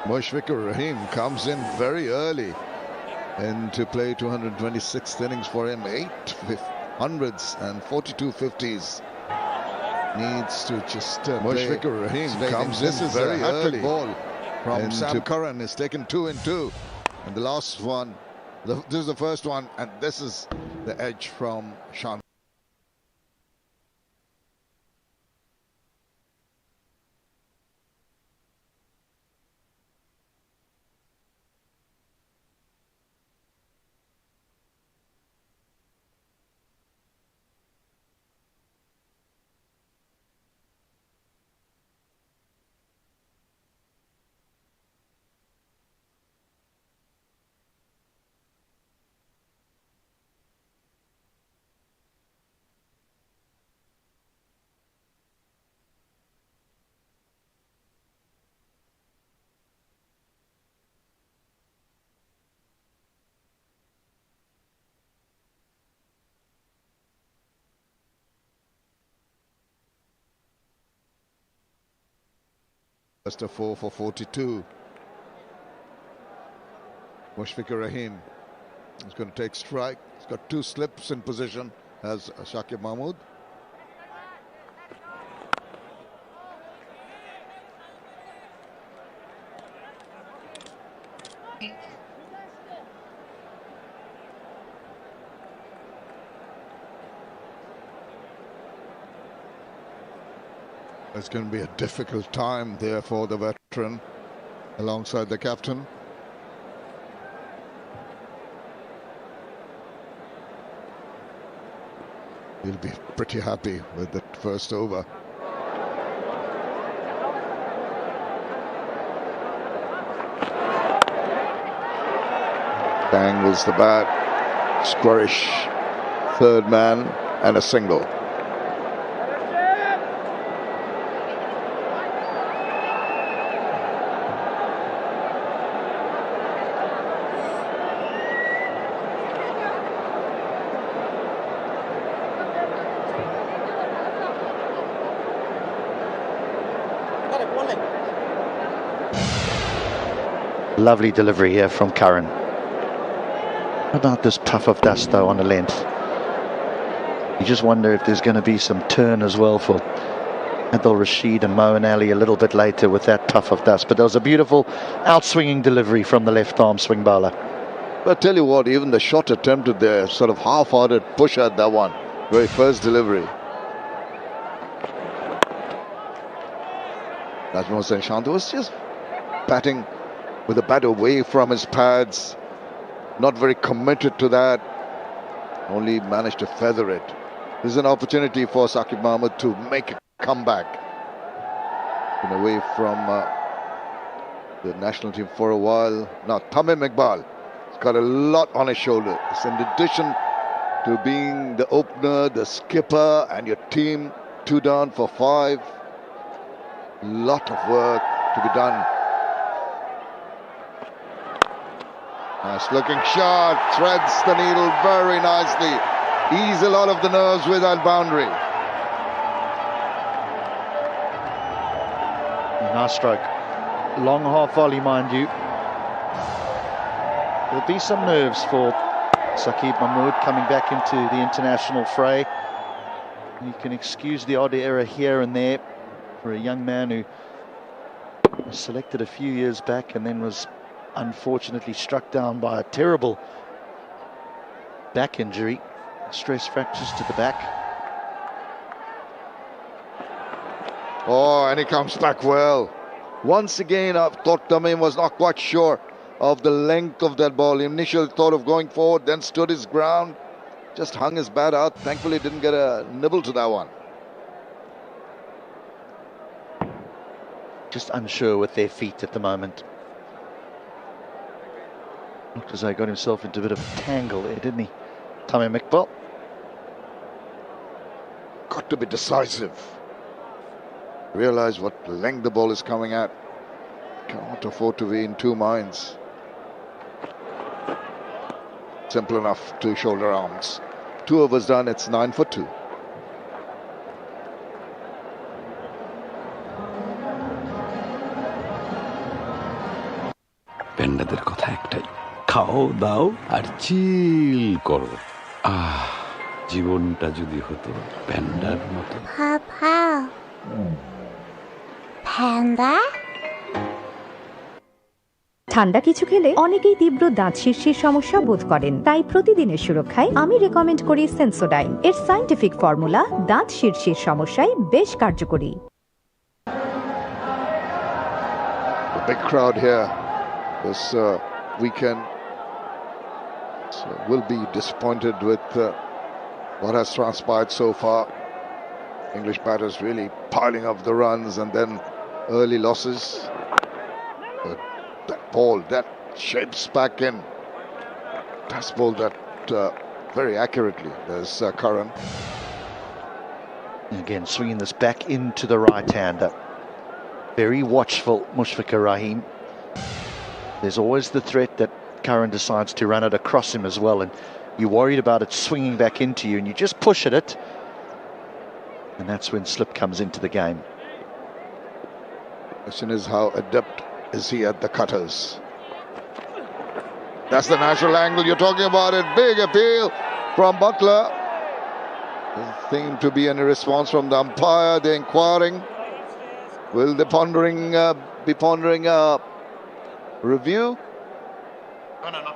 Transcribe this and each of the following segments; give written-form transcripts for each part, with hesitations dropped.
Mushfiqur Rahim comes in very early into play. 226th innings for him, 8 hundreds and 42 50s. Needs to just Mushfiqur Rahim comes in very early. Ball from Sam Curran is taken 2 and 2, and the last one, this is the first one, and this is the edge from Shan. Just a 4 for 42. Mushfiqur Rahim is going to take strike. He's got 2 slips in position as Shakib Mahmood. It's going to be a difficult time there for the veteran alongside the captain. He'll be pretty happy with the first over. Dangles the bat. Squarish third man and a single. Lovely delivery here from Curran. What about this puff of dust though on the length? You just wonder if there's going to be some turn as well for Adil Rashid and Moeen Ali a little bit later with that puff of dust. But there was a beautiful outswinging delivery from the left arm swing bowler. But I tell you what, even the shot attempted there, sort of half-hearted push at that one. Very first delivery. Najmul Hussain Shant was just batting with the bat away from his pads, not very committed to that, only managed to feather it. This is an opportunity for Shakib Mahmood to make a comeback. Been away from the national team for a while. Now Tamim Iqbal has got a lot on his shoulders. In addition to being the opener, the skipper, and your team 2 down for 5, lot of work to be done. Nice looking shot, threads the needle very nicely. Ease a lot of the nerves with that boundary. Nice stroke. Long half volley, mind you. There'll be some nerves for Shakib Mahmood coming back into the international fray. You can excuse the odd error here and there for a young man who was selected a few years back and then was unfortunately struck down by a terrible back injury, stress fractures to the back. Oh, and he comes back well. Once again, I thought Tamim was not quite sure of the length of that ball. Initial thought of going forward, then stood his ground, just hung his bat out. Thankfully didn't get a nibble to that one. Just unsure with their feet at the moment. Looked as though he got himself into a bit of a tangle there, didn't he? Tamim Iqbal. Got to be decisive. Realize what length the ball is coming at. Cannot afford to be in 2 minds. Simple enough, 2 shoulder arms. 2 overs done, it's 9 for 2. আমাদের কথা একটাই, খাও দাও আর চিল করো। জীবনটা যদি হতো প্যান্ডার মতো। প্যান্ডা? ঠান্ডা কিছু খেলে অনেকেই তীব্র দাঁত শীর্ষের সমস্যা বোধ করেন, তাই প্রতিদিনের সুরক্ষায় আমি রেকমেন্ড করি সেন্সোডাইন। এর সায়েন্টিফিক ফর্মুলা দাঁত শীর্ষের সমস্যায় বেশ কার্যকরী। A big crowd here this weekend. So will be disappointed with what has transpired so far. English batters really piling up the runs and then early losses. But that ball, that shapes back in. That's bowled that very accurately. There's Curran. Again, swinging this back into the right-hander. Very watchful, Mushfiqur Rahim. There's always the threat that Curran decides to run it across him as well, and you're worried about it swinging back into you, and you just push at it, and that's when slip comes into the game. The question is, how adept is he at the cutters? That's the natural angle you're talking about. It big appeal from Butler. Doesn't seem to be any response from the umpire. They're inquiring. Will the be pondering a review? No.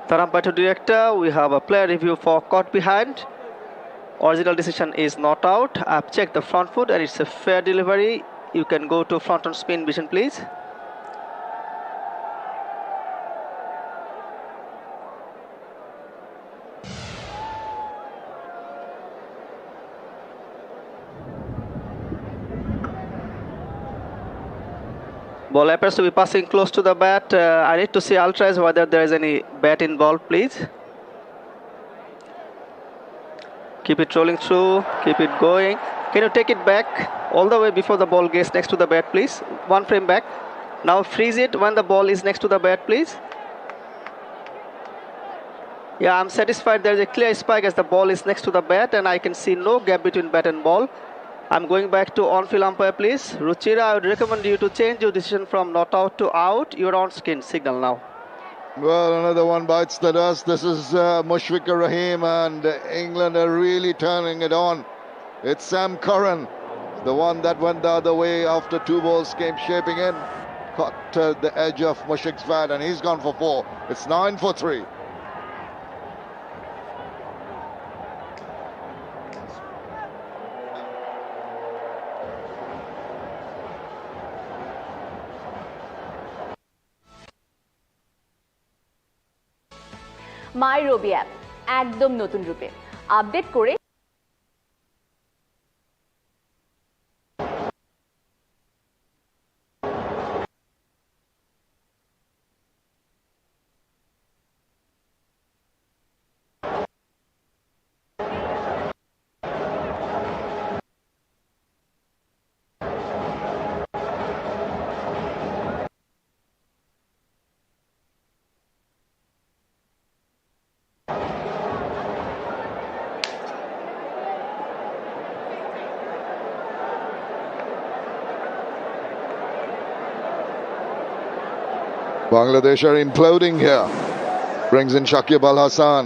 The umpire director, we have a player review for caught behind. Original decision is not out. I've checked the front foot and it's a fair delivery. You can go to front on spin vision, please. Ball appears to be passing close to the bat. I need to see ultras whether there is any bat involved, please. Keep it rolling through, keep it going. Can you take it back all the way before the ball gets next to the bat, please? One frame back. Now freeze it when the ball is next to the bat, please. Yeah, I'm satisfied there is a clear spike as the ball is next to the bat and I can see no gap between bat and ball. I'm going back to on-field umpire, please. Ruchira, I would recommend you to change your decision from not out to out. You're on skin signal now. Well, another one bites the dust. This is Mushfiqur Rahim, and England are really turning it on. It's Sam Curran, the one that went the other way after two balls came shaping in. Caught the edge of Mushfiq's bat, and he's gone for 4. It's 9 for 3. My Robi app একদম নতুন রূপে update করে Bangladesh are imploding here. Brings in Shakib Al Hassan.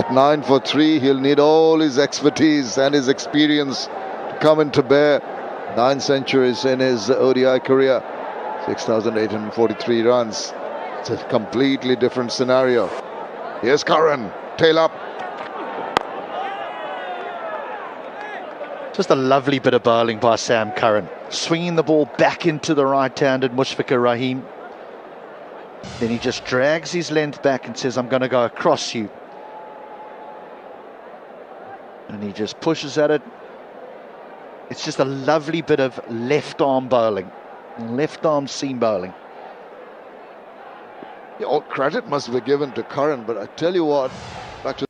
At 9 for 3, he'll need all his expertise and his experience to come into bear. 9 centuries in his ODI career. 6,843 runs. It's a completely different scenario. Here's Curran, tail up. Just a lovely bit of bowling by Sam Curran. Swinging the ball back into the right-handed Mushfiqur Rahim. Then he just drags his length back and says, I'm going to go across you. And he just pushes at it. It's just a lovely bit of left-arm bowling. Left-arm seam bowling. Yeah, all credit must be given to Curran, but I tell you what, back to it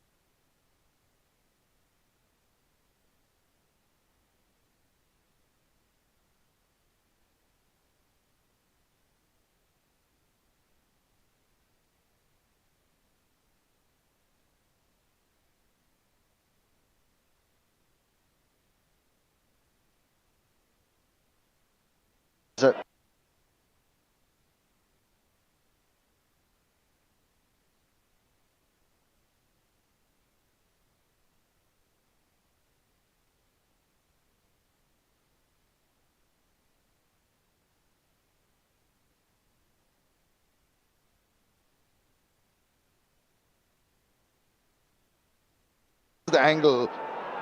the angle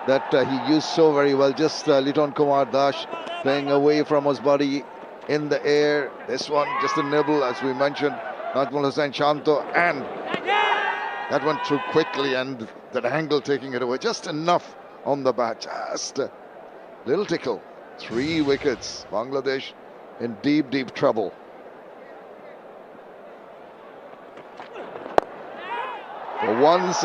that he used so very well. Just Liton Kumar Dash playing away from his body in the air. This one just a nibble, as we mentioned. Najmul Hussain Shanto, and that went through quickly, and that angle taking it away. Just enough on the bat. Just a little tickle. 3 wickets. Bangladesh in deep, deep trouble. For once.